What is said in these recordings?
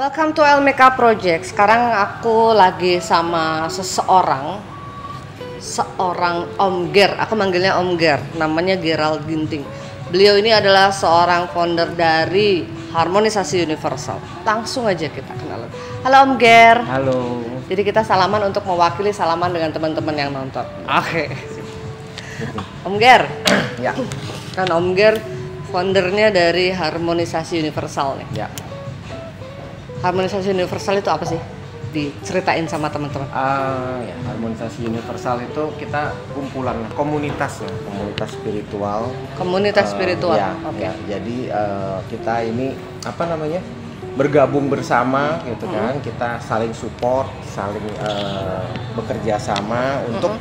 Welcome to LMK Project. Sekarang aku lagi sama seorang Om Ger. Aku manggilnya Om Ger. Namanya Gerald Ginting. Beliau ini adalah seorang founder dari Harmonisasi Universal. Langsung aja kita kenalan. Halo Om Ger. Halo. Jadi kita salaman untuk mewakili salaman dengan teman-teman yang nonton. Oke. Om Ger. Ya. Kan Om Ger foundernya dari Harmonisasi Universal nih. Ya. Harmonisasi Universal itu apa sih? Diceritain sama teman-teman. Ya, harmonisasi universal itu kita kumpulan komunitas ya, komunitas spiritual. Komunitas spiritual. Ya, Oke. ya, jadi kita ini apa namanya? Bergabung bersama gitu kan. Kita saling support, saling bekerja sama untuk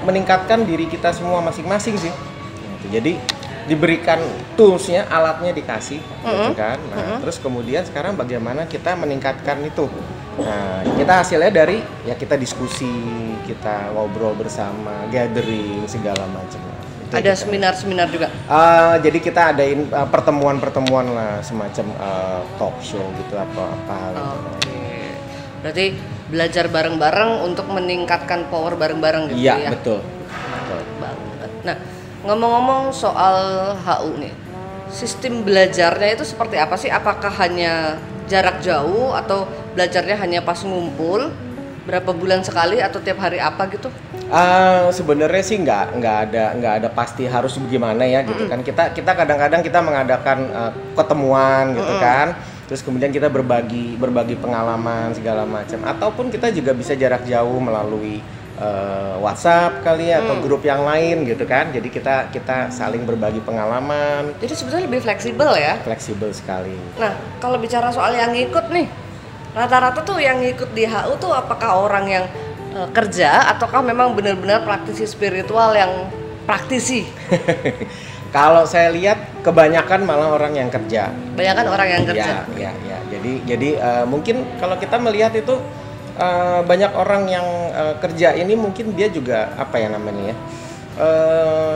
meningkatkan diri kita semua masing-masing sih. Gitu. Jadi diberikan toolsnya, alatnya dikasih, gitu kan. Nah, terus kemudian sekarang bagaimana kita meningkatkan itu. Nah, kita hasilnya dari ya kita diskusi, kita ngobrol bersama, gathering segala macam. Ada seminar-seminar juga. Jadi kita adain pertemuan-pertemuan lah, semacam talk show gitu apa-apa. Oke. Berarti belajar bareng-bareng untuk meningkatkan power bareng-bareng gitu ya. Iya, betul. Banget. Nah, ngomong-ngomong soal HU nih, sistem belajarnya itu seperti apa sih? Apakah hanya jarak jauh atau belajarnya hanya pas ngumpul berapa bulan sekali atau tiap hari apa gitu? Sebenarnya sih nggak ada pasti harus bagaimana ya gitu kan. Kita kadang-kadang kita mengadakan ketemuan gitu kan. Terus kemudian kita berbagi pengalaman segala macam. Ataupun kita juga bisa jarak jauh melalui WhatsApp kali ya, atau grup yang lain gitu kan. Jadi kita saling berbagi pengalaman. Jadi sebetulnya lebih fleksibel ya? Fleksibel sekali. Nah, kalau bicara soal yang ngikut nih, rata-rata tuh yang ngikut di HU tuh apakah orang yang kerja ataukah memang benar-benar praktisi spiritual yang praktisi? Kalau saya lihat kebanyakan malah orang yang kerja. Kebanyakan orang yang kerja. Ya. Jadi mungkin kalau kita melihat itu banyak orang yang kerja ini mungkin dia juga apa ya namanya ya,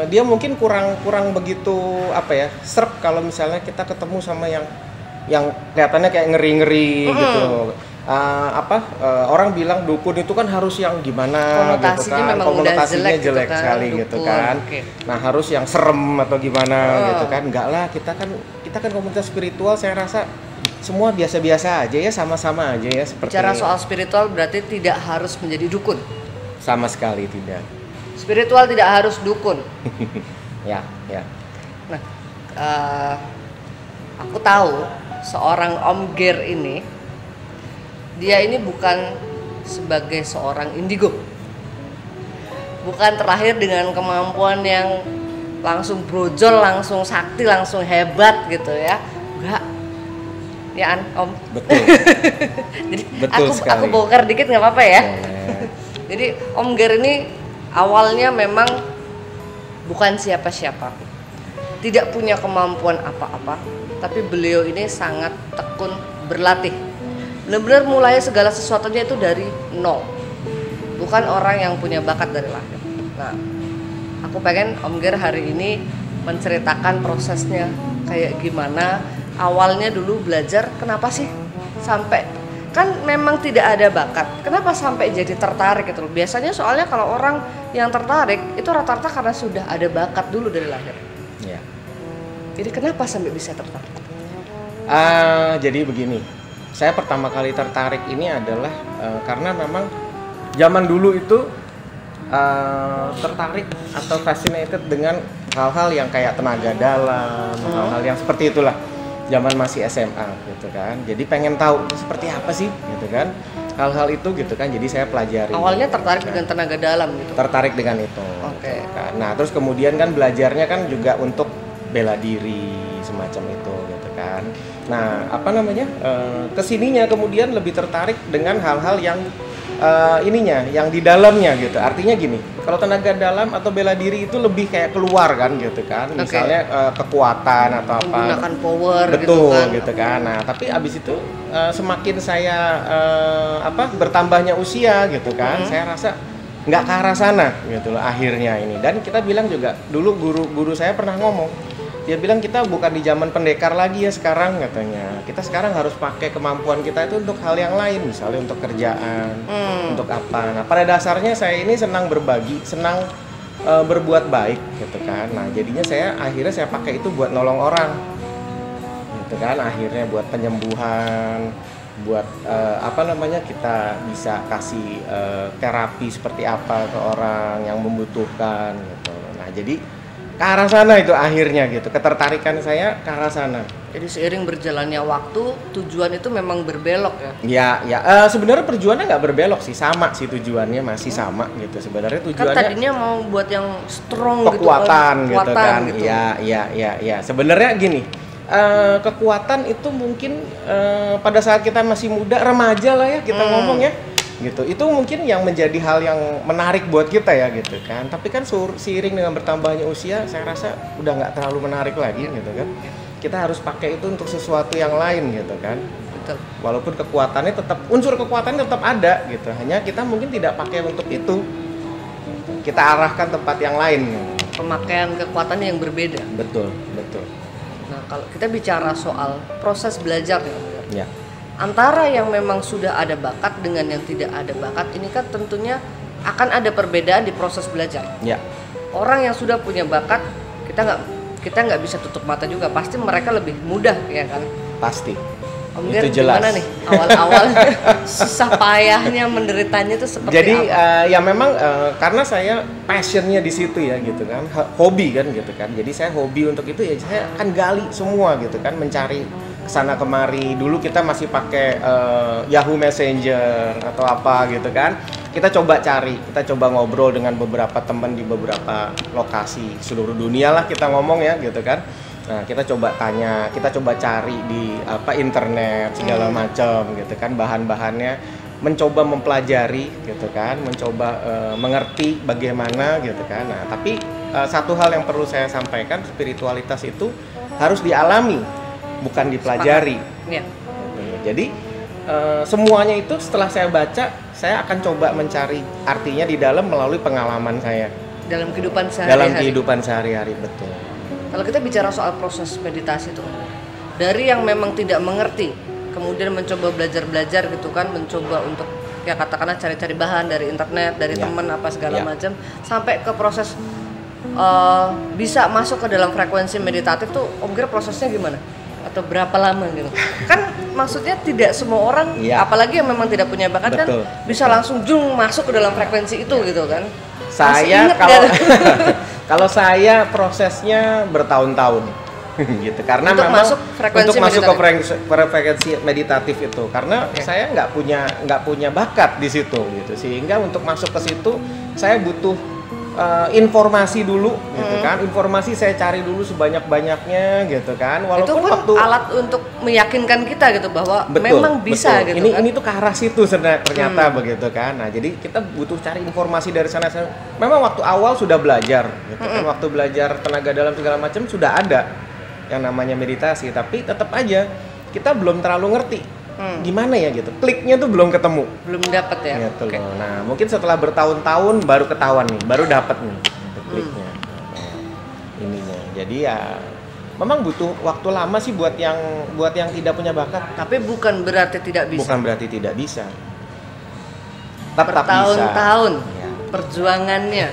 dia mungkin kurang begitu apa ya serp kalau misalnya kita ketemu sama yang kelihatannya kayak ngeri gitu. Orang bilang dukun itu kan harus yang gimana gitu kan, konotasinya jelek gitu sekali dukun. gitu kan. Okay. Nah harus yang serem atau gimana gitu kan, enggak lah, kita kan komunitas spiritual, saya rasa semua biasa-biasa aja ya, sama-sama aja ya seperti. Bicara soal spiritual berarti tidak harus menjadi dukun. Sama sekali tidak. Spiritual tidak harus dukun. Ya. Nah, aku tahu seorang Om Ger ini, dia ini bukan sebagai seorang indigo. Bukan terlahir dengan kemampuan yang langsung brojol, langsung sakti, langsung hebat gitu ya. Enggak. Ya Om. Betul. Jadi betul aku bongkar dikit nggak apa-apa ya. Jadi Om Ger ini awalnya memang bukan siapa-siapa, tidak punya kemampuan apa-apa, tapi beliau ini sangat tekun berlatih. Benar-benar mulai segala sesuatunya itu dari nol. Bukan orang yang punya bakat dari lahir. Nah, aku pengen Om Ger hari ini menceritakan prosesnya kayak gimana. Awalnya dulu belajar, kenapa sih sampai, kan memang tidak ada bakat, kenapa sampai jadi tertarik gitu loh. Biasanya soalnya kalau orang yang tertarik itu rata-rata karena sudah ada bakat dulu dari lahir. Ya. Jadi kenapa sampai bisa tertarik? Jadi begini, saya pertama kali tertarik ini adalah karena memang zaman dulu itu tertarik atau fascinated dengan hal-hal yang kayak tenaga dalam, hal-hal yang seperti itulah. Zaman masih SMA gitu kan, jadi pengen tahu seperti apa sih gitu kan, hal-hal itu gitu kan, jadi saya pelajari. Awalnya tertarik dengan tenaga dalam gitu? Tertarik dengan itu. Oke. Gitu kan. Nah terus kemudian kan belajarnya kan juga untuk bela diri semacam itu gitu kan. Nah apa namanya, kesininya kemudian lebih tertarik dengan hal-hal yang yang di dalamnya gitu. Artinya gini, kalau tenaga dalam atau bela diri itu lebih kayak keluar kan gitu kan. Misalnya kekuatan atau apa. Menggunakan power. Betul gitu kan. Nah, tapi abis itu semakin saya bertambahnya usia gitu kan, saya rasa nggak ke arah sana gitu loh akhirnya ini. Dan kita bilang juga dulu guru saya pernah ngomong, dia bilang kita bukan di zaman pendekar lagi ya sekarang katanya. Kita sekarang harus pakai kemampuan kita itu untuk hal yang lain, misalnya untuk kerjaan, untuk apa. Nah, pada dasarnya saya ini senang berbagi, senang berbuat baik gitu kan. Nah, jadinya akhirnya saya pakai itu buat nolong orang. Gitu kan, akhirnya buat penyembuhan, buat kita bisa kasih terapi seperti apa ke orang yang membutuhkan gitu. Nah, jadi ke arah sana itu akhirnya gitu, ketertarikan saya ke arah sana. Jadi seiring berjalannya waktu, tujuan itu memang berbelok ya? Ya, sebenarnya perjuannya nggak berbelok sih, sama sih tujuannya masih sama gitu. Sebenarnya tujuannya kan tadinya mau buat yang strong kekuatan gitu kan? Gitu. Ya. Sebenarnya gini, kekuatan itu mungkin pada saat kita masih muda, remaja lah ya kita ngomong ya. Gitu, itu mungkin yang menjadi hal yang menarik buat kita ya gitu kan. Tapi kan seiring dengan bertambahnya usia, saya rasa udah nggak terlalu menarik lagi gitu kan. Kita harus pakai itu untuk sesuatu yang lain gitu kan. Betul. Walaupun kekuatannya unsur kekuatannya tetap ada gitu, hanya kita mungkin tidak pakai untuk itu. Kita arahkan tempat yang lain gitu. Pemakaian kekuatannya yang berbeda. Betul. Nah, kalau kita bicara soal proses belajar Ya. Antara yang memang sudah ada bakat dengan yang tidak ada bakat, ini kan tentunya akan ada perbedaan di proses belajar. Ya. Orang yang sudah punya bakat, kita nggak bisa tutup mata juga, pasti mereka lebih mudah ya kan. Pasti. Om Ger, Itu jelas. gimana nih awal-awal susah payahnya menderitanya itu seperti Jadi apa? ya memang karena saya passionnya di situ ya gitu kan, hobi kan gitu kan. Jadi saya hobi untuk itu ya saya akan gali semua gitu kan, mencari kesana kemari. Dulu kita masih pakai Yahoo Messenger atau apa gitu kan. Kita coba ngobrol dengan beberapa teman di beberapa lokasi seluruh dunia lah kita ngomong ya gitu kan. Nah, kita coba tanya, kita coba cari di internet segala macam gitu kan, bahan-bahannya, mencoba mempelajari gitu kan, mencoba mengerti bagaimana gitu kan. Nah, tapi satu hal yang perlu saya sampaikan, spiritualitas itu harus dialami, bukan dipelajari. Ya. Jadi semuanya itu setelah saya baca, saya akan coba mencari artinya di dalam melalui pengalaman saya. Dalam kehidupan sehari-hari, betul. Kalau kita bicara soal proses meditasi itu, dari yang memang tidak mengerti, kemudian mencoba belajar gitu kan, mencoba untuk ya katakanlah cari-cari bahan dari internet, dari teman apa segala macam, sampai ke proses bisa masuk ke dalam frekuensi meditatif tuh, Om Ger prosesnya gimana? Atau berapa lama gitu? Kan maksudnya tidak semua orang, apalagi yang memang tidak punya bakat kan, bisa langsung masuk ke dalam frekuensi itu gitu kan? Saya kalau saya prosesnya bertahun-tahun gitu, karena untuk memang masuk ke frekuensi meditatif itu, karena saya nggak punya bakat di situ gitu, sehingga untuk masuk ke situ saya butuh informasi dulu gitu kan, informasi saya cari dulu sebanyak-banyaknya gitu kan, walaupun itu pun alat untuk meyakinkan kita gitu bahwa memang bisa gitu ini, kan. Ini tuh ke arah situ ternyata begitu kan. Nah, jadi kita butuh cari informasi dari sana. Memang waktu awal sudah belajar gitu kan, waktu belajar tenaga dalam segala macam sudah ada yang namanya meditasi, tapi tetap aja kita belum terlalu ngerti gimana ya gitu, kliknya tuh belum ketemu, belum dapat ya gitu. Nah, mungkin setelah bertahun-tahun baru ketahuan nih, baru dapat nih kliknya. Ininya jadi ya memang butuh waktu lama sih buat yang tidak punya bakat. Tapi bukan berarti tidak bisa. Tetap bertahun-tahun perjuangannya.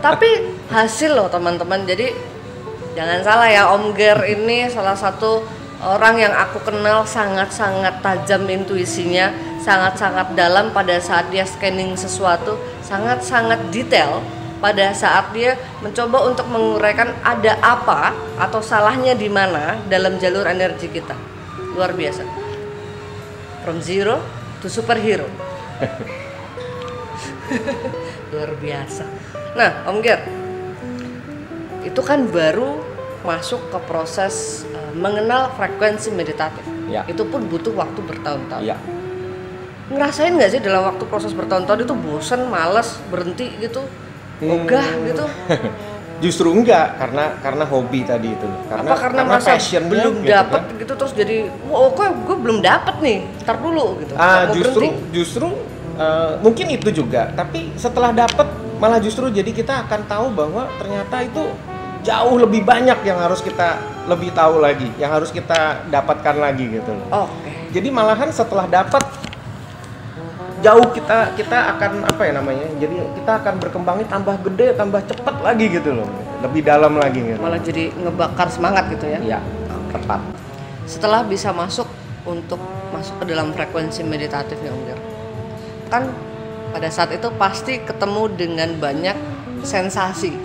Tapi hasil loh teman-teman. Jadi jangan salah ya, Om Ger ini salah satu orang yang aku kenal sangat-sangat tajam intuisinya, sangat-sangat dalam pada saat dia scanning sesuatu, sangat-sangat detail pada saat dia mencoba untuk menguraikan ada apa atau salahnya di mana dalam jalur energi kita. Luar biasa. From zero to superhero. Luar biasa. Nah, Om Ger, itu kan baru masuk ke proses mengenal frekuensi meditatif. Ya. Itu pun butuh waktu bertahun-tahun. Ya. Ngerasain nggak sih dalam waktu proses bertahun-tahun itu bosen, malas, berhenti gitu, ogah gitu? Justru enggak, karena hobi tadi itu. Karena merasa belum gitu dapet kan? Gitu terus jadi, kok gue belum dapet nih, ntar dulu gitu. Justru mungkin itu juga. Tapi setelah dapet malah justru jadi kita akan tahu bahwa ternyata itu jauh lebih banyak yang harus kita lebih tahu lagi, yang harus kita dapatkan lagi gitu loh. Oke. Jadi malahan setelah dapat jauh kita akan apa ya namanya? Jadi kita akan berkembangnya tambah gede, tambah cepat lagi gitu loh. Lebih dalam lagi gitu. Malah jadi ngebakar semangat gitu ya. Iya, tepat. Setelah bisa masuk ke dalam frekuensi meditatif ya Om Ger. Kan pada saat itu pasti ketemu dengan banyak sensasi.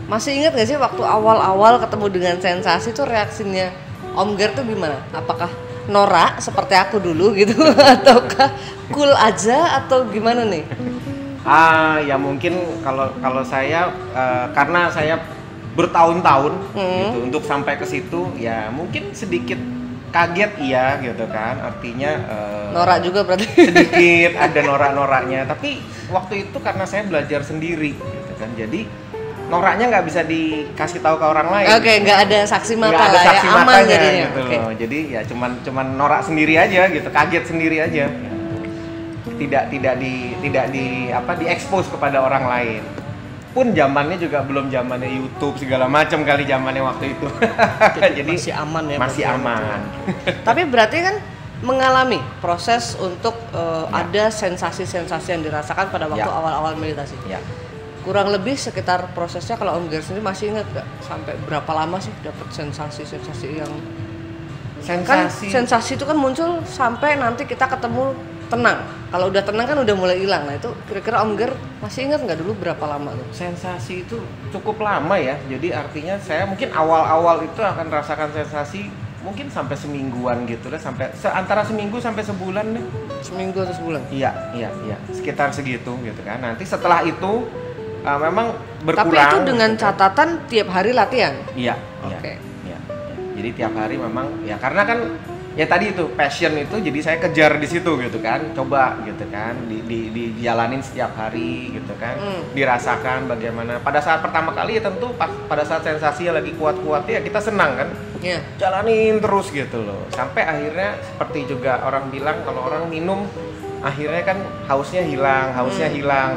Masih ingat gak sih waktu awal-awal ketemu dengan sensasi tuh reaksinya Om Ger tuh gimana? Apakah norak seperti aku dulu gitu ataukah cool aja atau gimana nih? Ya mungkin kalau saya karena saya bertahun-tahun gitu untuk sampai ke situ ya mungkin sedikit kaget iya gitu kan, artinya Norak juga berarti. sedikit ada norak-noraknya, tapi waktu itu karena saya belajar sendiri gitu kan, jadi noraknya nggak bisa dikasih tahu ke orang lain. Oke, nggak ada saksi mata nggak ada lah saksi ya, aman matanya jadinya. gitu Oke. loh. Jadi ya cuman norak sendiri aja gitu, kaget sendiri aja. Tidak diekspos kepada orang lain. Pun zamannya juga belum zamannya YouTube segala macam kali zamannya waktu itu. Jadi masih aman ya. masih aman. Tapi berarti kan mengalami proses untuk ada sensasi-sensasi yang dirasakan pada waktu Ya. awal-awal meditasi. Ya. Kurang lebih sekitar prosesnya kalau Om Ger sendiri masih ingat nggak sampai berapa lama sih dapat sensasi-sensasi yang kan sensasi itu kan muncul sampai nanti kita ketemu tenang. Kalau udah tenang kan udah mulai hilang. Nah itu kira-kira Om Ger masih ingat nggak dulu berapa lama tuh? Sensasi itu cukup lama ya. Jadi artinya saya mungkin awal-awal itu akan rasakan sensasi mungkin sampai semingguan gitu lah, sampai antara seminggu sampai sebulan deh. Seminggu atau sebulan? Iya, sekitar segitu gitu kan. Nanti setelah itu memang berkurang. Tapi itu dengan gitu kan. catatan tiap hari latihan. Iya. Oke. Iya. Jadi tiap hari memang ya karena kan ya tadi itu passion itu jadi saya kejar di situ gitu kan, coba gitu kan dijalanin setiap hari gitu kan, dirasakan bagaimana pada saat pertama kali ya tentu pada saat sensasinya lagi kuat-kuatnya ya kita senang kan, jalanin terus gitu loh sampai akhirnya seperti juga orang bilang kalau orang minum akhirnya kan hausnya hilang,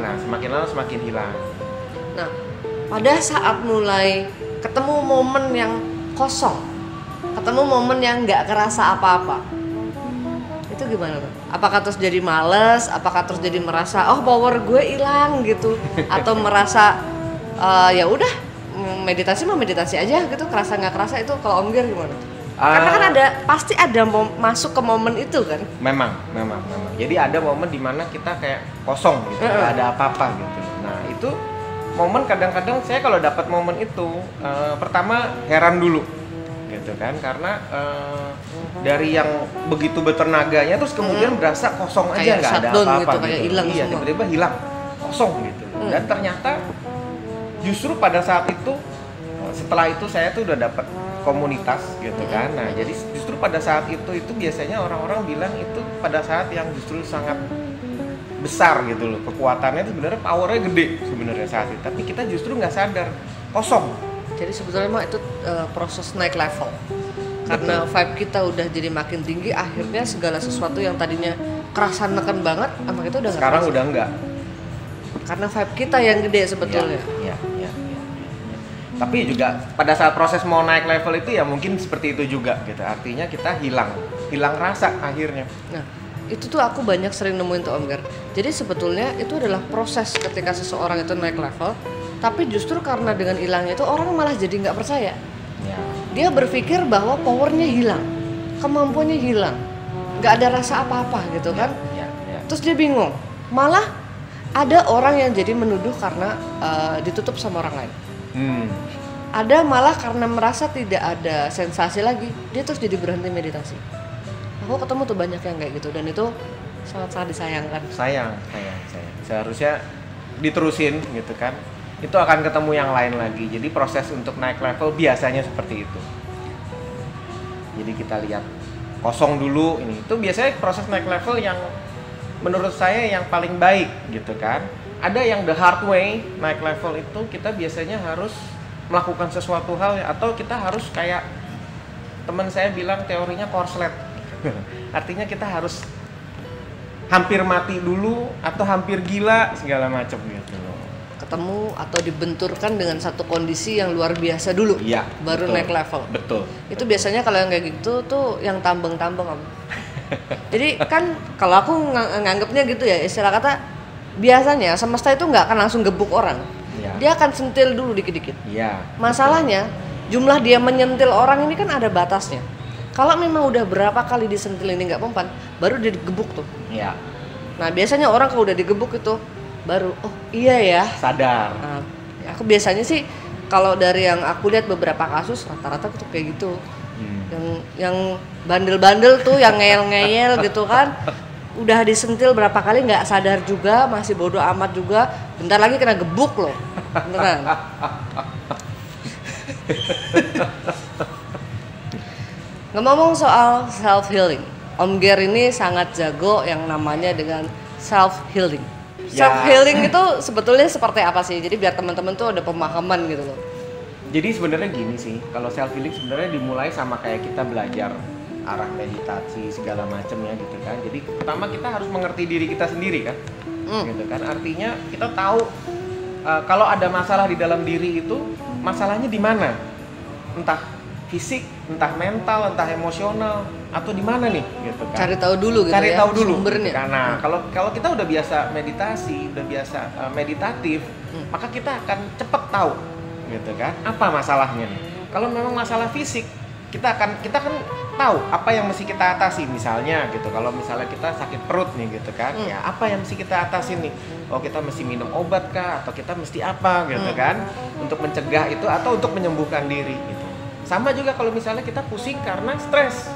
nah semakin lama semakin hilang. Nah pada saat mulai ketemu momen yang kosong, ketemu momen yang nggak kerasa apa-apa, itu gimana tuh? Apakah terus jadi males? Apakah terus jadi merasa oh power gue hilang gitu? Atau merasa ya udah meditasi mah meditasi aja gitu, kerasa nggak kerasa itu kalau Om Ger gimana? Karena kan pasti ada masuk ke momen itu kan? Memang. Jadi ada momen dimana kita kayak kosong gitu, nggak ada apa-apa gitu. Nah itu momen kadang-kadang saya kalau dapat momen itu pertama heran dulu. Gitu kan karena dari yang begitu bertenaganya terus kemudian berasa kosong aja nggak ada apa-apa gitu, kayak hilang iya semua. tiba-tiba hilang kosong gitu dan ternyata justru pada saat itu setelah itu saya tuh udah dapat komunitas gitu kan. Nah jadi justru pada saat itu biasanya orang-orang bilang itu pada saat yang justru sangat besar gitu loh, kekuatannya itu sebenarnya powernya gede sebenarnya saat itu, tapi kita justru nggak sadar kosong. Jadi sebetulnya emang itu proses naik level. Karena vibe kita udah jadi makin tinggi, akhirnya segala sesuatu yang tadinya kerasa neken banget, sama kita udah sekarang kerasa. udah enggak. Karena vibe kita yang gede sebetulnya. Iya. Tapi juga pada saat proses mau naik level itu ya mungkin seperti itu juga gitu. Artinya kita hilang rasa akhirnya. Nah, itu tuh aku banyak sering nemuin tuh Om Ger. Jadi sebetulnya itu adalah proses ketika seseorang itu naik level. Tapi justru karena dengan hilangnya itu orang malah jadi nggak percaya. Ya. Dia berpikir bahwa powernya hilang, kemampuannya hilang, nggak ada rasa apa-apa gitu kan. Ya. Terus dia bingung. Malah ada orang yang jadi menuduh karena ditutup sama orang lain. Ada malah karena merasa tidak ada sensasi lagi, dia terus jadi berhenti meditasi. Aku ketemu tuh banyak yang kayak gitu dan itu sangat-sangat disayangkan. Sayang. Seharusnya diterusin gitu kan. Itu akan ketemu yang lain lagi. Jadi proses untuk naik level biasanya seperti itu. Jadi kita lihat kosong dulu ini. Itu biasanya proses naik level yang menurut saya yang paling baik gitu kan. Ada yang the hard way naik level itu kita biasanya harus melakukan sesuatu hal atau kita harus kayak teman saya bilang teorinya korslet. Artinya kita harus hampir mati dulu atau hampir gila segala macam gitu loh. ketemu atau dibenturkan dengan satu kondisi yang luar biasa dulu, Iya, baru betul. naik level. Betul. Itu biasanya kalau yang kayak gitu tuh yang tambeng-tambeng Om. Jadi kan kalau aku nganggapnya gitu ya, istilah kata biasanya semesta itu nggak akan langsung gebuk orang. Iya. Dia akan sentil dulu dikit-dikit. Iya. Masalahnya jumlah dia menyentil orang ini kan ada batasnya. Kalau memang udah berapa kali disentil ini nggak mempan, baru dia digebuk tuh. Iya. Nah biasanya orang kalau udah digebuk itu baru oh iya ya. Sadar. Nah, aku biasanya sih kalau dari yang aku lihat beberapa kasus rata-rata tuh kayak gitu. Yang bandel-bandel tuh yang ngeyel-ngeyel gitu kan. Udah disentil berapa kali nggak sadar juga, masih bodoh amat juga. Bentar lagi kena gebuk loh. Beneran. Ngomong soal self healing, Om Ger ini sangat jago yang namanya dengan self healing. Ya. Self healing itu sebetulnya seperti apa sih? Jadi biar teman-teman tuh ada pemahaman gitu loh. Jadi sebenarnya gini sih, kalau self healing sebenarnya dimulai sama kayak kita belajar arah meditasi segala macam ya gitu kan. Jadi pertama kita harus mengerti diri kita sendiri kan, gitu kan. Artinya kita tahu kalau ada masalah di dalam diri itu masalahnya di mana, entah fisik, entah mental, entah emosional, atau di mana nih, gitu kan. Cari tahu dulu gitu Cari ya, tahu dulu sumbernya. Gitu kan. Nah, kalau kita udah biasa meditasi, udah biasa meditatif, maka kita akan cepet tahu, gitu kan, apa masalahnya nih. Kalau memang masalah fisik, kita kan tahu apa yang mesti kita atasi, misalnya gitu. Kalau misalnya kita sakit perut nih, gitu kan, ya apa yang mesti kita atasi nih? Oh, kita mesti minum obat kah, atau kita mesti apa, gitu kan, untuk mencegah itu atau untuk menyembuhkan diri, gitu. Sama juga kalau misalnya kita pusing karena stres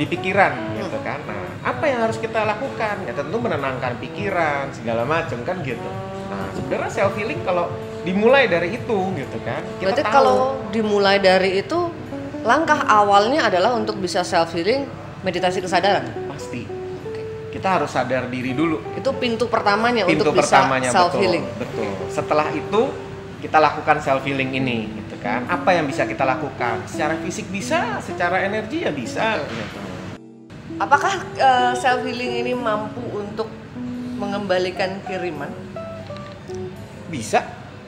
di pikiran, gitu kan. Nah, apa yang harus kita lakukan? Ya tentu menenangkan pikiran, segala macam kan gitu. Nah, sebenarnya self healing kalau dimulai dari itu, gitu kan. Kita Berarti tahu. kalau dimulai dari itu, langkah awalnya adalah untuk bisa self healing, meditasi kesadaran. Pasti. Kita harus sadar diri dulu. Itu pintu pertamanya Pintu untuk bisa pertamanya, self healing. Betul. Setelah itu kita lakukan self healing ini, gitu kan. Apa yang bisa kita lakukan? Secara fisik bisa, secara energi ya bisa. Gitu. Apakah self healing ini mampu untuk mengembalikan kiriman? Bisa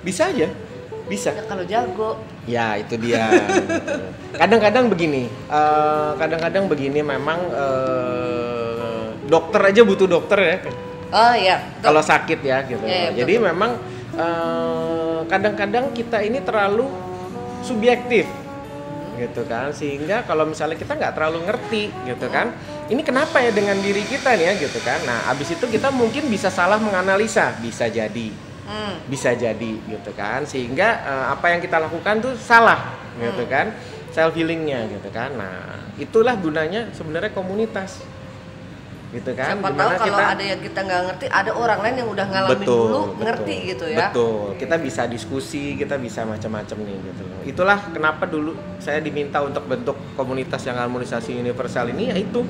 aja, bisa. Ya kalau jago. Ya itu dia. Kadang-kadang begini, memang dokter aja butuh dokter ya. Oh iya. Kalau sakit ya gitu. Ya, Jadi memang kadang-kadang kita ini terlalu subjektif gitu kan, sehingga kalau misalnya kita nggak terlalu ngerti gitu kan, ini kenapa ya dengan diri kita nih ya gitu kan. Nah abis itu kita mungkin bisa salah menganalisa, bisa jadi gitu kan, sehingga apa yang kita lakukan tuh salah gitu kan, self healingnya gitu kan. Nah itulah gunanya sebenarnya komunitas gitu kan. Siapa tahu kalau ada yang kita nggak ngerti, ada orang lain yang udah ngalamin dulu ngerti gitu ya. Betul, kita bisa diskusi, kita bisa macam-macam nih gitu. Itulah kenapa dulu saya diminta untuk bentuk komunitas yang harmonisasi universal ini, yaitu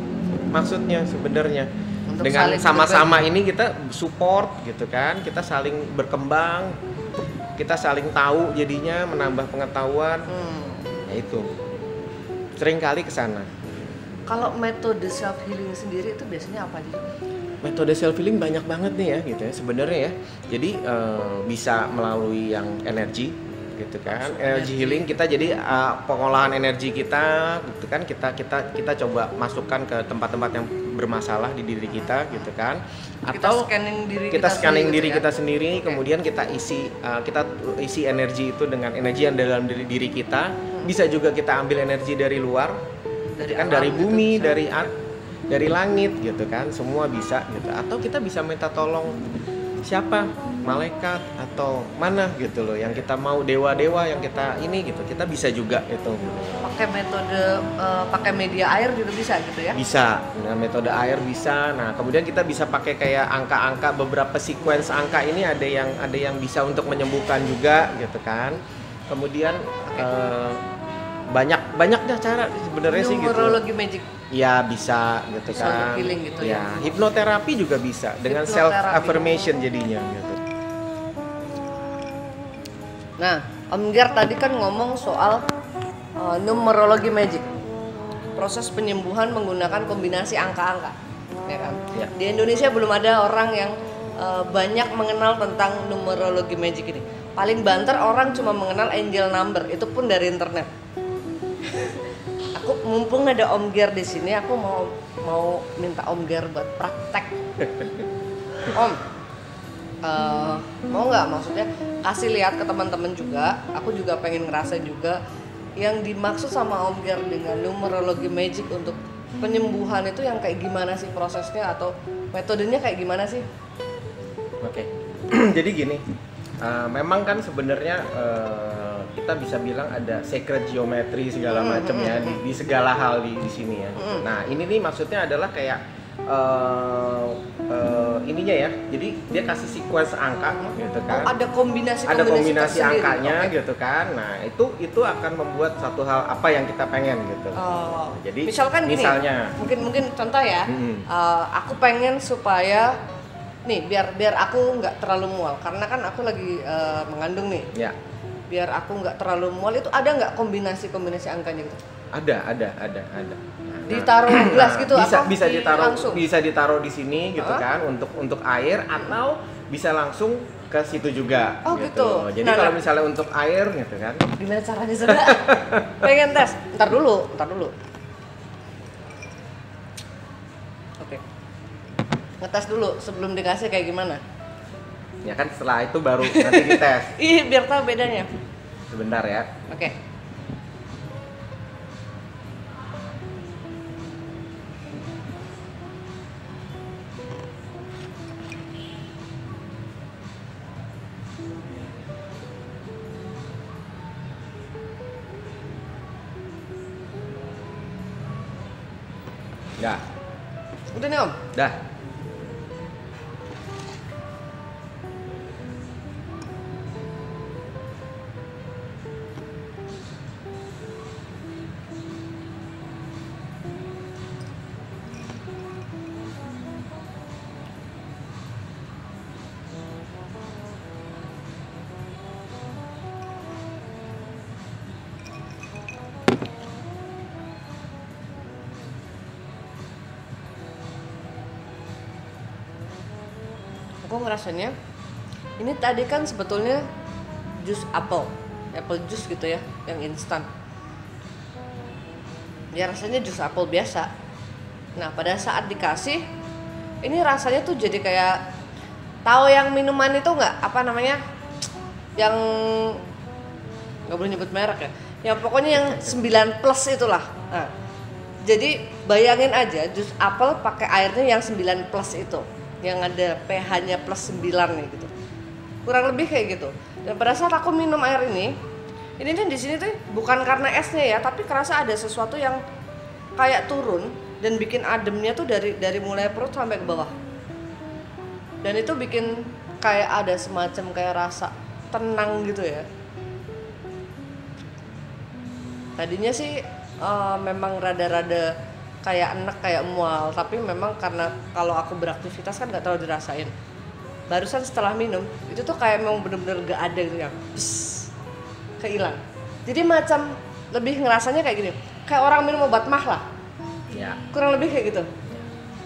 maksudnya sebenarnya. Untuk Dengan saling sama-sama ini kita support gitu kan, kita saling berkembang, kita saling tahu jadinya, menambah pengetahuan. Ya itu sering kali ke sana. Kalau metode self healing sendiri itu biasanya apa aja? Metode self healing banyak banget nih ya gitu ya sebenarnya ya. Jadi bisa melalui yang energi gitu kan. Energy healing kita jadi pengolahan energi kita gitu kan, kita coba masukkan ke tempat-tempat yang bermasalah di diri kita gitu kan. Atau kita scanning diri kita sendiri, kemudian kita isi energi itu dengan energi yang dalam diri kita. Bisa juga kita ambil energi dari luar. Dari bumi, gitu, dari langit gitu kan, semua bisa gitu. Atau kita bisa minta tolong siapa, malaikat atau mana gitu loh, yang kita mau, dewa-dewa yang kita ini gitu, kita bisa juga itu. Pakai metode pakai media air juga bisa gitu ya? Bisa, nah, metode air bisa. Nah kemudian kita bisa pakai kayak angka-angka, beberapa sequence angka ini ada yang bisa untuk menyembuhkan juga gitu kan. Kemudian banyak dah cara sebenarnya sih gitu. Numerologi magic. Ya bisa gitu bisa kan. Healing gitu ya. Hipnoterapi juga bisa dengan self affirmation jadinya gitu. Nah, Om Ger tadi kan ngomong soal numerologi magic. Proses penyembuhan menggunakan kombinasi angka-angka. Ya kan? Ya. Di Indonesia belum ada orang yang banyak mengenal tentang numerologi magic ini. Paling banter orang cuma mengenal angel number, itu pun dari internet. Aku mumpung ada Om Ger di sini, aku mau minta Om Ger buat praktek. Om, mau nggak, maksudnya kasih lihat ke teman-teman juga. Aku juga pengen ngerasain juga yang dimaksud sama Om Ger dengan numerologi magic untuk penyembuhan itu yang kayak gimana sih prosesnya atau metodenya kayak gimana sih? Oke. Jadi gini, memang kan sebenarnya kita bisa bilang ada sacred geometry segala macam ya di segala hal di sini ya. Nah ini nih maksudnya adalah kayak ininya ya, jadi dia kasih sequence angka gitu kan. Oh, ada kombinasi angkanya gitu kan. Nah itu akan membuat satu hal apa yang kita pengen gitu. Oh. Jadi misalnya mungkin contoh ya, aku pengen supaya nih biar aku nggak terlalu mual karena kan aku lagi mengandung nih. Ya. Biar aku nggak terlalu mual itu ada nggak kombinasi angkanya gitu? Ada. Ditaruh gelas gitu bisa ditaruh di sini gitu kan untuk air atau bisa langsung ke situ juga. Oh gitu. Jadi kalau misalnya untuk air gitu kan. Gimana caranya sudah? Pengen tes. Ntar dulu. Oke. Ngetes dulu sebelum dikasih kayak gimana? Ya kan setelah itu baru nanti dites. Ih, biar tahu bedanya. Sebentar ya. Oke. Dah. Udah nih Om? Dah. Aku ngerasanya ini tadi kan sebetulnya jus apple juice gitu ya, yang instan. Ya rasanya jus apel biasa. Nah pada saat dikasih, ini rasanya tuh jadi kayak, tahu yang minuman itu nggak, apa namanya, yang nggak boleh nyebut merek ya, yang pokoknya yang 9 plus itulah. Nah, jadi bayangin aja jus apel pakai airnya yang 9 plus itu, yang ada pH-nya plus 9 nih gitu. Kurang lebih kayak gitu. Dan pada saat aku minum air ini nih di sini tuh bukan karena esnya ya, tapi kerasa ada sesuatu yang kayak turun dan bikin ademnya tuh dari mulai perut sampai ke bawah. Dan itu bikin kayak ada semacam kayak rasa tenang gitu ya. Tadinya sih memang rada-rada kayak enak, kayak mual, tapi memang karena kalau aku beraktivitas kan nggak terlalu dirasain. Barusan setelah minum itu tuh kayak memang bener-bener gak ada gitu yang kehilang. Jadi macam lebih ngerasanya kayak gini, kayak orang minum obat mah lah ya. Kurang lebih kayak gitu.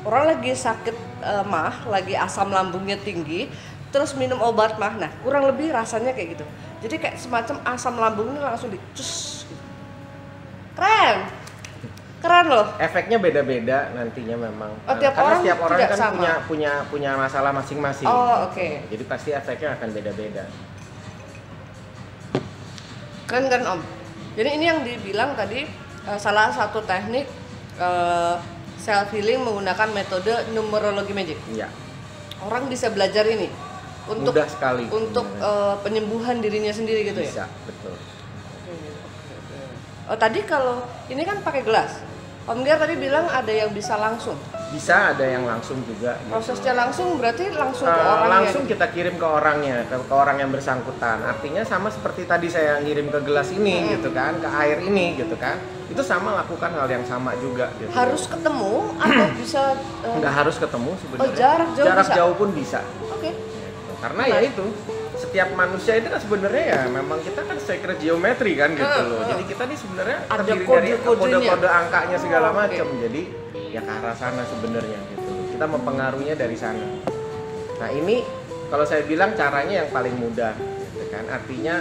Orang lagi sakit mah, lagi asam lambungnya tinggi, terus minum obat mah, nah kurang lebih rasanya kayak gitu. Jadi kayak semacam asam lambungnya langsung dicus gitu. Keren loh. Efeknya beda-beda nantinya memang. Oh, karena setiap orang kan sama. punya masalah masing-masing. Oh, oke. Okay. Jadi pasti efeknya akan beda-beda. Keren kan Om. Jadi ini yang dibilang tadi salah satu teknik self healing menggunakan metode numerologi magic. Iya. Orang bisa belajar ini untuk mudah sekali untuk penyembuhan dirinya sendiri gitu bisa, ya. Bisa, betul. Oh tadi kalau ini kan pakai gelas. Om Ger tadi bilang ada yang bisa langsung. Bisa, ada yang langsung juga. Prosesnya langsung berarti langsung ke orangnya. Langsung kita kirim ke orangnya, ke orang yang bersangkutan. Artinya sama seperti tadi saya ngirim ke gelas ini gitu kan, ke air ini gitu kan. Itu sama, lakukan hal yang sama juga gitu. Harus ketemu atau bisa nggak harus ketemu sebenarnya. Oh, jarak jauh pun bisa. Oke. Gitu. Karena ya itu setiap manusia itu kan sebenarnya ya memang kita kan sacred geometry kan gitu loh. Jadi kita nih sebenarnya terdiri dari kode-kode angkanya segala macam. Jadi ya ke arah sana sebenarnya gitu. Kita mempengaruhinya dari sana. Nah ini kalau saya bilang caranya yang paling mudah, gitu kan. Artinya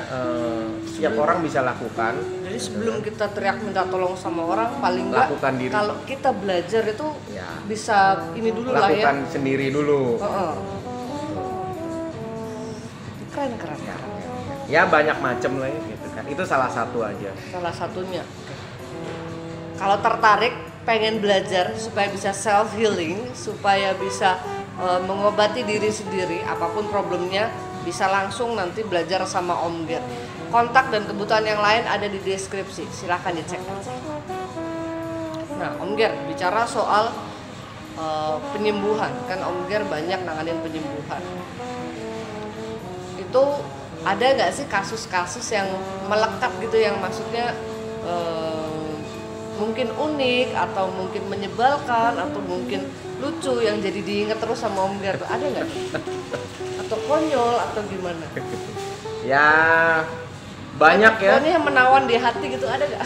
setiap orang bisa lakukan. Jadi sebelum kita teriak minta tolong sama orang, paling nggak lakukan diri. Kalau kita belajar itu Ya. bisa ini dulu lah ya. Lakukan sendiri dulu. Keren. Ya banyak macam lah ya, gitu kan. Itu salah satu aja. Salah satunya. Kalau tertarik pengen belajar supaya bisa self healing, supaya bisa mengobati diri sendiri apapun problemnya, bisa langsung nanti belajar sama Om Ger. Kontak dan kebutuhan yang lain ada di deskripsi, silahkan dicek aja. Nah Om Ger, bicara soal penyembuhan, kan Om Ger banyak nanganin penyembuhan. Itu ada nggak sih kasus-kasus yang melekat gitu, yang maksudnya mungkin unik atau mungkin menyebalkan atau mungkin lucu yang jadi diingat terus sama Om Ger? Ada nggak? Atau konyol atau gimana? Ya banyak ya. Ini yang menawan di hati gitu, ada nggak?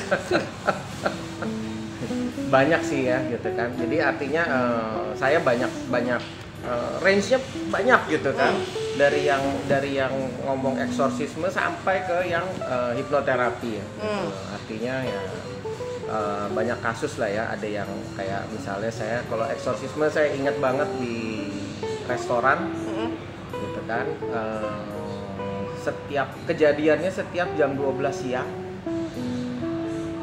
Banyak sih ya gitu kan. Jadi artinya saya banyak range-nya banyak gitu kan. Dari yang ngomong eksorsisme sampai ke yang hipnoterapi ya. Gitu. Artinya ya banyak kasus lah ya. Ada yang kayak misalnya saya kalau eksorsisme saya ingat banget di restoran gitu kan. Setiap kejadiannya setiap jam 12 siang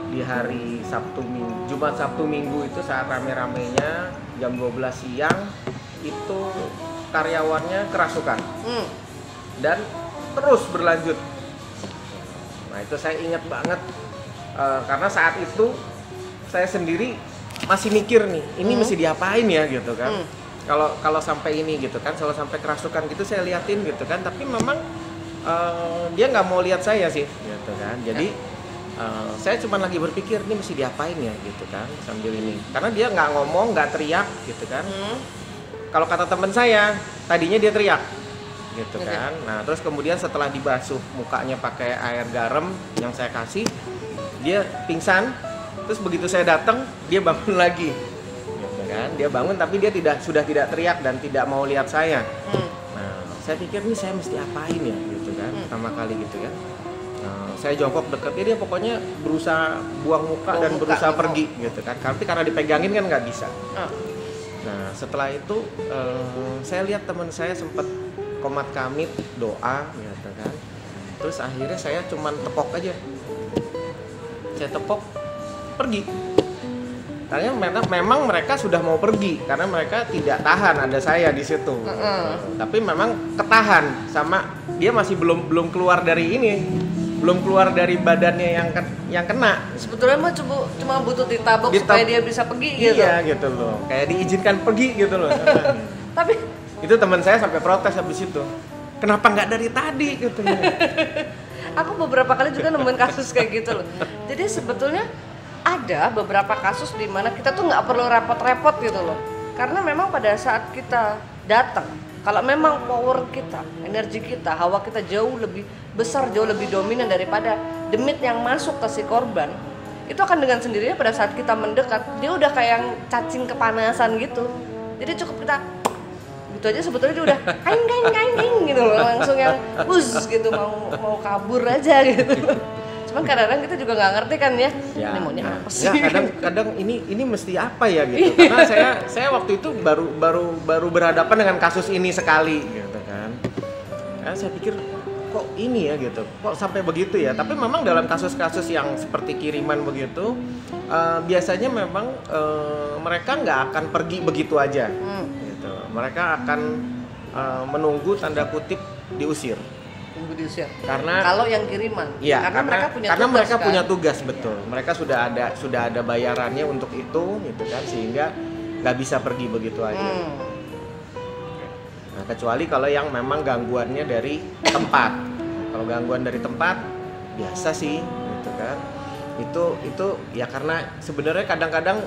di hari Sabtu Minggu, Jumat Sabtu Minggu itu saat rame-ramenya jam 12 siang itu karyawannya kerasukan dan terus berlanjut. Nah itu saya ingat banget karena saat itu saya sendiri masih mikir nih ini mesti diapain ya gitu kan. Kalau sampai ini gitu kan, kalau sampai kerasukan gitu saya liatin gitu kan, tapi memang dia nggak mau lihat saya sih gitu kan. Jadi saya cuma lagi berpikir ini mesti diapain ya gitu kan sambil ini, karena dia nggak ngomong, nggak teriak gitu kan. Kalau kata teman saya tadinya dia teriak gitu kan. Nah terus kemudian setelah dibasuh mukanya pakai air garam yang saya kasih, dia pingsan. Terus begitu saya datang dia bangun lagi gitu kan. Dia bangun tapi dia sudah tidak teriak dan tidak mau lihat saya. Nah saya pikir nih saya mesti apain ya gitu kan, pertama kali gitu kan. Saya jongkok deket dia pokoknya berusaha buang muka dan berusaha pergi gitu kan. Tapi karena dipegangin kan nggak bisa. Nah setelah itu saya lihat teman saya sempat komat kamit doa gitu kan. Terus akhirnya saya cuman tepok aja. Saya tepok pergi. Karena memang mereka sudah mau pergi karena mereka tidak tahan ada saya di situ. Tapi memang ketahan sama dia masih belum keluar dari ini. Belum keluar dari badannya yang kena. Sebetulnya mah cuma butuh ditabok supaya dia bisa pergi gitu. Iya gitu loh. Kayak diizinkan pergi gitu loh. Tapi itu teman saya sampai protes habis itu. Kenapa nggak dari tadi gitu. Aku beberapa kali juga nemuin kasus kayak gitu loh. Jadi sebetulnya ada beberapa kasus di mana kita tuh nggak perlu repot-repot gitu loh. Karena memang pada saat kita datang, kalau memang power kita, energi kita, hawa kita jauh lebih besar, jauh lebih dominan daripada demit yang masuk ke si korban, itu akan dengan sendirinya pada saat kita mendekat, dia udah kayak yang cacing kepanasan gitu. Jadi cukup kita gitu aja sebetulnya dia udah aing gitu loh, langsung yang gitu mau kabur aja gitu. Cuman kadang-kadang kita juga nggak ngerti kan ya, ini maunya apa sih? Ya, kadang ini mesti apa ya gitu. Karena saya waktu itu baru berhadapan dengan kasus ini sekali gitu kan. Karena saya pikir kok ini ya gitu, kok sampai begitu ya. Tapi memang dalam kasus-kasus yang seperti kiriman begitu, biasanya memang mereka nggak akan pergi begitu aja. Gitu. Mereka akan menunggu tanda kutip diusir. Karena kalau yang kiriman, ya, karena mereka punya tugas betul. Mereka sudah ada bayarannya untuk itu, gitu kan, sehingga nggak bisa pergi begitu aja. Nah, kecuali kalau yang memang gangguannya dari tempat. Kalau gangguan dari tempat biasa sih, gitu kan. Itu ya karena sebenarnya kadang-kadang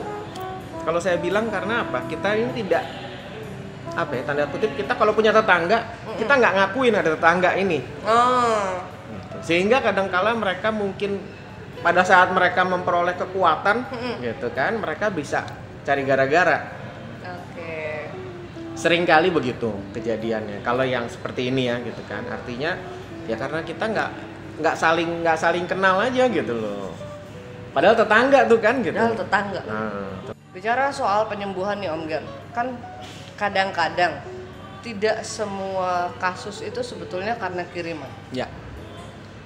kalau saya bilang karena apa? Kita ini tidak apa ya, tanda kutip, kita kalau punya tetangga kita nggak ngakuin ada tetangga ini. Gitu. Sehingga kadangkala mereka mungkin pada saat mereka memperoleh kekuatan gitu kan, mereka bisa cari gara-gara. Sering kali begitu kejadiannya. Kalau yang seperti ini ya gitu kan, artinya ya karena kita nggak saling kenal aja gitu loh. Padahal tetangga tuh kan gitu. Padahal tetangga. Nah, Bicara soal penyembuhan nih Om Gar, kan kadang-kadang tidak semua kasus itu sebetulnya karena kiriman. ya.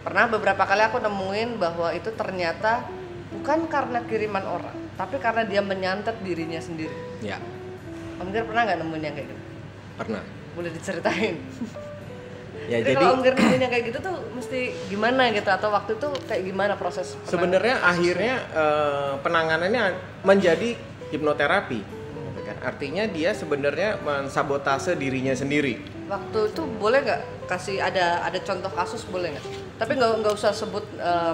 Pernah beberapa kali aku nemuin bahwa itu ternyata bukan karena kiriman orang, tapi karena dia menyantet dirinya sendiri. Ya, Om Gar pernah nggak nemuin yang kayak gitu? pernah. Boleh diceritain? Ya Jadi kalau Om Gar nemuin yang kayak gitu tuh mesti gimana gitu, atau waktu itu kayak gimana proses? sebenarnya akhirnya penanganannya menjadi hipnoterapi. Gitu kan. Artinya dia sebenarnya mensabotase dirinya sendiri. Waktu itu boleh nggak kasih ada contoh kasus, boleh nggak? Tapi nggak usah sebut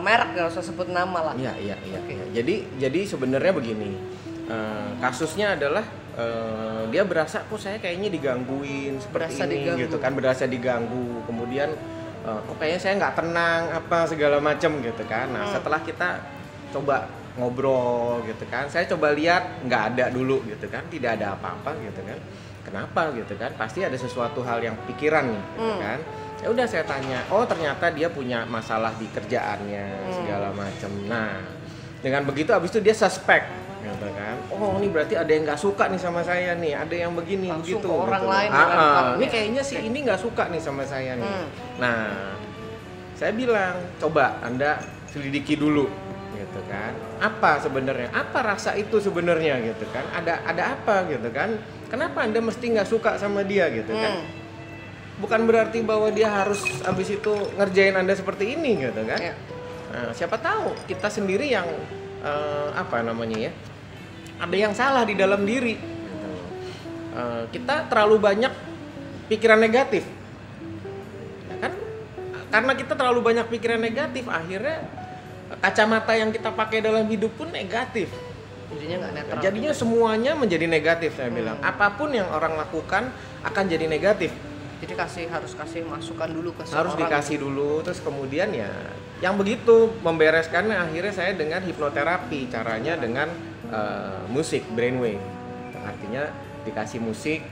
merek, nggak usah sebut nama lah. Iya. Oke. Jadi sebenarnya begini, kasusnya adalah dia berasa kok saya kayaknya digangguin seperti Berasa ini diganggu. gitu kan, berasa diganggu. Kemudian kok kayaknya saya nggak tenang apa segala macam gitu kan. Nah setelah kita coba ngobrol gitu kan, saya coba lihat nggak ada dulu gitu kan, tidak ada apa-apa gitu kan. Kenapa gitu kan? Pasti ada sesuatu hal yang pikiran nih gitu kan. Ya udah saya tanya, oh ternyata dia punya masalah di kerjaannya segala macam. Nah dengan begitu abis itu dia suspek gitu kan. Oh ini berarti ada yang nggak suka nih sama saya nih, ada yang begini Langsung begitu ke orang gitu. lain dilempar Ini ya. kayaknya sih ini nggak suka nih sama saya nih. Nah saya bilang coba Anda selidiki dulu gitu kan, apa sebenarnya, apa rasa itu sebenarnya gitu kan, ada apa gitu kan, kenapa Anda mesti nggak suka sama dia gitu kan. Bukan berarti bahwa dia harus abis itu ngerjain Anda seperti ini gitu kan. Ya. Nah, siapa tahu kita sendiri yang apa namanya ya, ada yang salah di dalam diri gitu. Kita terlalu banyak pikiran negatif ya kan, karena kita terlalu banyak pikiran negatif akhirnya kacamata yang kita pakai dalam hidup pun negatif. Jadinya nggak netral. Jadinya semuanya menjadi negatif, saya bilang. Apapun yang orang lakukan akan jadi negatif. Jadi harus kasih masukan dulu ke Harus seorang. dikasih dulu, terus kemudian ya yang begitu membereskannya akhirnya saya dengan hipnoterapi. Caranya dengan musik, brainwave. Artinya dikasih musik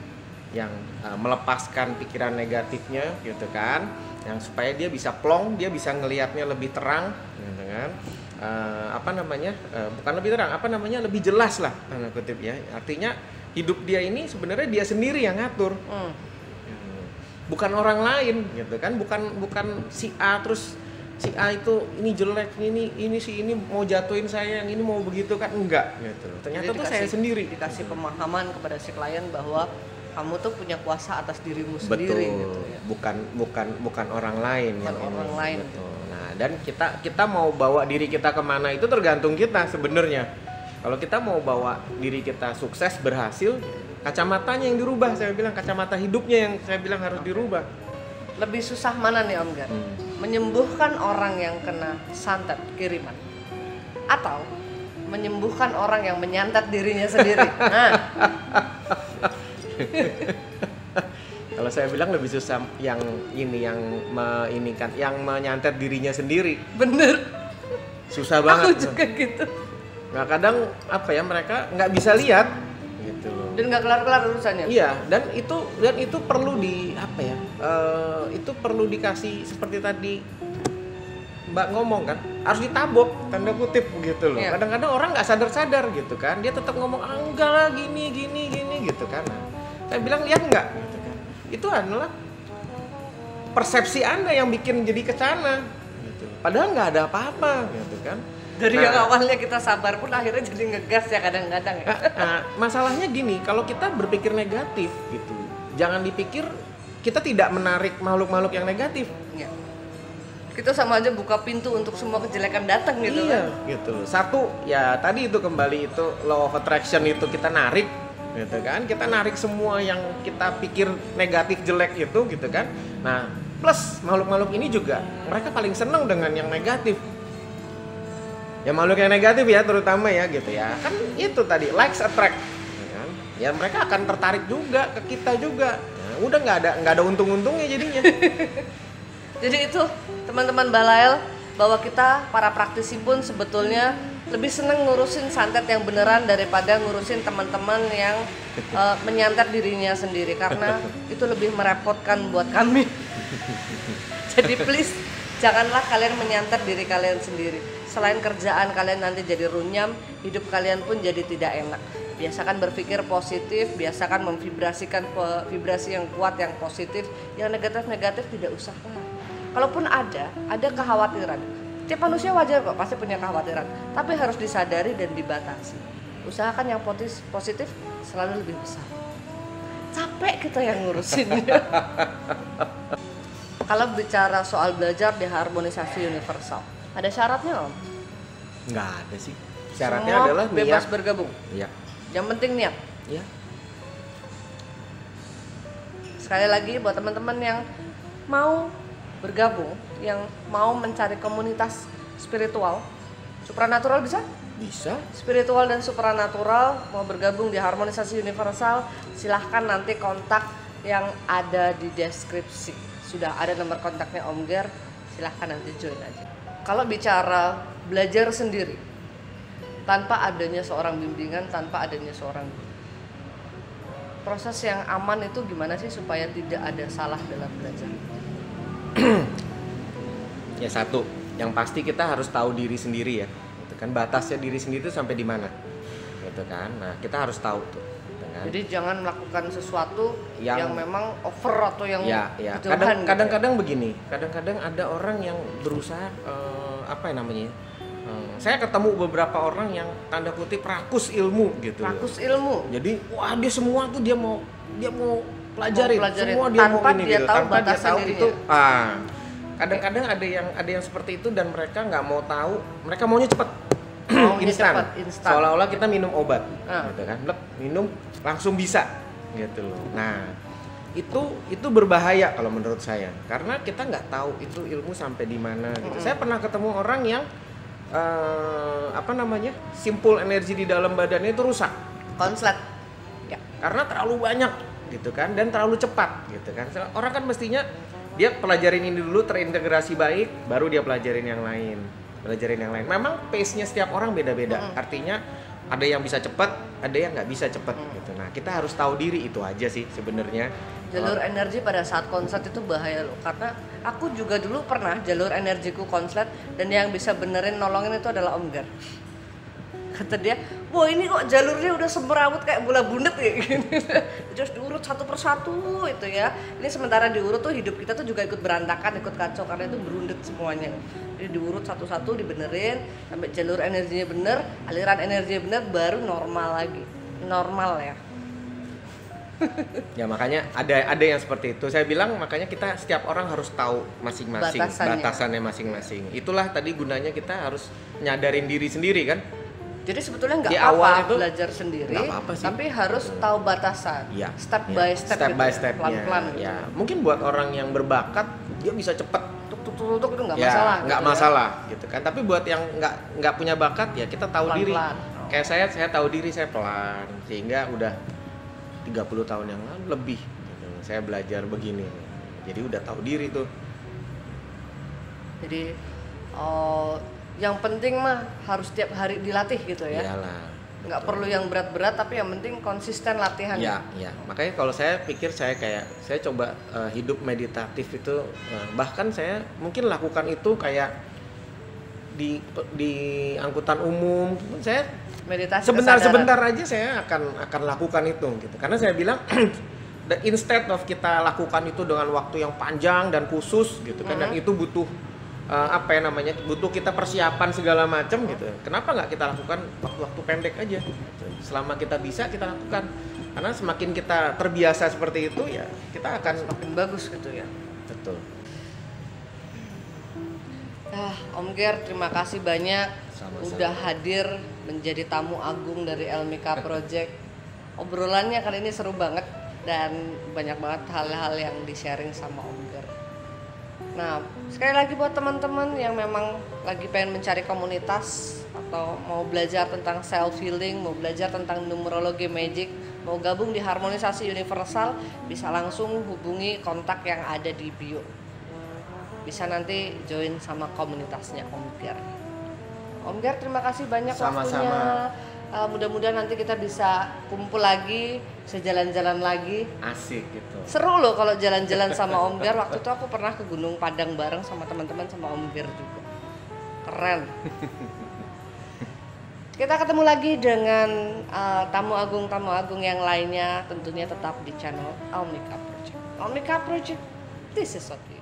yang melepaskan pikiran negatifnya gitu kan, yang supaya dia bisa plong, dia bisa ngelihatnya lebih terang gitu kan. Bukan lebih terang, lebih jelas lah tanda kutip ya. Artinya hidup dia ini sebenarnya dia sendiri yang ngatur. Bukan orang lain gitu kan, bukan si A, terus si A itu ini jelek, ini si ini mau jatuhin saya, yang ini mau begitu kan, enggak gitu. Ternyata Jadi tuh saya sendiri dikasih pemahaman kepada si klien bahwa kamu tuh punya kuasa atas dirimu sendiri gitu ya. bukan orang lain. Bukan orang lain. Betul. Nah, dan kita mau bawa diri kita kemana itu tergantung kita sebenarnya. Kalau kita mau bawa diri kita sukses, berhasil, kacamatanya yang dirubah, saya bilang kacamata hidupnya yang saya bilang harus dirubah. Lebih susah mana nih Om Gar? Menyembuhkan orang yang kena santet kiriman, atau menyembuhkan orang yang menyantet dirinya sendiri? Nah, kalau saya bilang lebih susah yang ini, yang yang menyantet dirinya sendiri. bener. Susah Aku banget. juga gitu. Nah, kadang mereka nggak bisa lihat gitu loh. Dan nggak kelar-kelar urusannya. Iya, dan itu perlu itu perlu dikasih seperti tadi Mbak ngomong kan, harus ditabok tanda kutip begitu loh. Iya. Kadang-kadang orang nggak sadar gitu kan, dia tetap ngomong enggak lah gini gitu kan. Nah, saya bilang lihat nggak gitu kan. Itu adalah persepsi Anda yang bikin jadi ke sana gitu. Padahal nggak ada apa-apa gitu kan. Dari yang awalnya kita sabar pun akhirnya jadi ngegas ya kadang-kadang ya. Masalahnya gini, kalau kita berpikir negatif gitu, jangan dipikir kita tidak menarik makhluk-makhluk yang negatif. Ya. Kita sama aja buka pintu untuk semua kejelekan datang gitu Iya, kan. gitu loh. Satu, ya tadi itu kembali itu law of attraction itu kita narik gitu kan. Kita narik semua yang kita pikir negatif jelek itu gitu kan. Nah, plus makhluk-makhluk ini juga mereka paling senang dengan yang negatif. Ya makhluk yang negatif ya terutama ya gitu ya. Kan itu tadi likes attract gitu kan. Ya mereka akan tertarik juga ke kita juga. Nah, udah nggak ada untung-untungnya jadinya. Jadi itu teman-teman Balael, bahwa kita para praktisi pun sebetulnya lebih seneng ngurusin santet yang beneran daripada ngurusin teman-teman yang menyantet dirinya sendiri, karena itu lebih merepotkan buat kami. Jadi please janganlah kalian menyantet diri kalian sendiri. Selain kerjaan kalian nanti jadi runyam, hidup kalian pun jadi tidak enak. Biasakan berpikir positif, biasakan memvibrasikan vibrasi yang kuat, yang positif. Yang negatif-negatif tidak usah lah. Kalaupun ada kekhawatiran. Tiap manusia wajar kok, pasti punya kekhawatiran. Tapi harus disadari dan dibatasi. Usahakan yang positif selalu lebih besar. Capek kita yang ngurusinnya. Kalau bicara soal belajar di harmonisasi universal, ada syaratnya Om? Nggak ada sih. Syaratnya Semua adalah bebas niat. bergabung. Iya. Yang penting niat. Iya. Sekali lagi buat teman-teman yang mau bergabung, yang mau mencari komunitas spiritual, supranatural bisa? Bisa. Spiritual dan supranatural mau bergabung di harmonisasi universal, silahkan nanti kontak yang ada di deskripsi. Sudah ada nomor kontaknya Om Ger, silahkan nanti join aja. Kalau bicara belajar sendiri, tanpa adanya seorang bimbingan, tanpa adanya seorang guru, proses yang aman itu gimana sih supaya tidak ada salah dalam belajar? Ya satu, yang pasti kita harus tahu diri sendiri ya. Gitu kan, batasnya diri sendiri itu sampai di mana. Gitu kan. Nah, kita harus tahu tuh. Gitu kan. Jadi jangan melakukan sesuatu yang memang over atau yang ya. berlebihan. Kadang-kadang begini, kadang-kadang ada orang yang berusaha apa yang namanya? Saya ketemu beberapa orang yang tanda kutip rakus ilmu gitu. Rakus ilmu. Jadi wah dia semua tuh dia mau pelajarin. Semua dia tanpa mau ini dia gitu. tahu Tanpa dia batasan tahu dirinya. itu. Kadang-kadang ada yang seperti itu dan mereka nggak mau tahu, mereka maunya cepet. Instan. Seolah-olah kita minum obat, gitu kan? Minum langsung bisa, gitu loh. Nah, itu berbahaya kalau menurut saya, karena kita nggak tahu itu ilmu sampai di mana. Gitu. Saya pernah ketemu orang yang simpul energi di dalam badannya itu rusak. Konslet. Ya, karena terlalu banyak, gitu kan, dan terlalu cepat, gitu kan. Orang kan mestinya dia pelajarin ini dulu terintegrasi baik, baru dia pelajarin yang lain. Memang pace-nya setiap orang beda-beda. Artinya ada yang bisa cepat, ada yang nggak bisa cepat gitu. Nah, kita harus tahu diri, itu aja sih sebenarnya. Jalur energi pada saat konslet itu bahaya loh, karena aku juga dulu pernah jalur energiku konslet dan yang bisa benerin nolongin itu adalah Om Gar. Kata dia, wah ini kok jalurnya udah semrawut kayak bola bundet kayak gini. Terus diurut satu persatu itu ya. Ini sementara diurut tuh hidup kita tuh juga ikut berantakan, ikut kacau karena itu berundet semuanya. Jadi diurut satu-satu, dibenerin sampai jalur energinya bener, aliran energinya bener, baru normal lagi. Normal ya. Ya makanya ada yang seperti itu. Saya bilang makanya kita setiap orang harus tahu masing-masing batasannya masing-masing. Itulah tadi gunanya kita harus nyadarin diri sendiri kan. Jadi sebetulnya nggak apa-apa belajar sendiri, tapi harus tahu batasan, ya, step by step pelan-pelan. Ya, mungkin buat orang yang berbakat dia bisa cepet, tuk itu nggak ya, masalah. Nggak gitu masalah, gitu kan. Tapi buat yang nggak punya bakat ya kita tahu diri. Kayak saya tahu diri saya pelan, sehingga udah 30 tahun yang lalu lebih, gitu. Saya belajar begini, jadi udah tahu diri tuh. Jadi yang penting mah harus tiap hari dilatih gitu ya. Iyalah. Nggak perlu yang berat-berat, tapi yang penting konsisten latihan. Ya. Makanya kalau saya pikir saya coba hidup meditatif itu, bahkan saya mungkin lakukan itu kayak di angkutan umum. Saya meditasi sebentar aja saya akan lakukan itu gitu. Karena saya bilang instead of kita lakukan itu dengan waktu yang panjang dan khusus gitu kan, dan itu butuh butuh kita persiapan segala macam gitu. Kenapa nggak kita lakukan waktu-waktu pendek aja gitu. Selama kita bisa kita lakukan, karena semakin kita terbiasa seperti itu ya kita akan semakin bagus gitu ya. Betul. Om Ger, terima kasih banyak. Sama-sama. Udah hadir menjadi tamu agung dari Elmika Project. Obrolannya kali ini seru banget dan banyak banget hal-hal yang di-sharing sama Om Ger. Nah, sekali lagi buat teman-teman yang memang lagi pengen mencari komunitas atau mau belajar tentang self healing, mau belajar tentang numerologi magic, mau gabung di harmonisasi universal, bisa langsung hubungi kontak yang ada di bio. bisa nanti join sama komunitasnya Om Ger. Om Ger, terima kasih banyak Sama-sama. waktunya. Mudah-mudahan nanti kita bisa kumpul lagi, sejalan-jalan lagi. Asik gitu. Seru loh kalau jalan-jalan sama Om Ger. Waktu itu aku pernah ke Gunung Padang bareng sama teman-teman sama Om Ger juga. Keren. Kita ketemu lagi dengan tamu agung yang lainnya, tentunya tetap di channel Almika Project. Almika Project, this is what we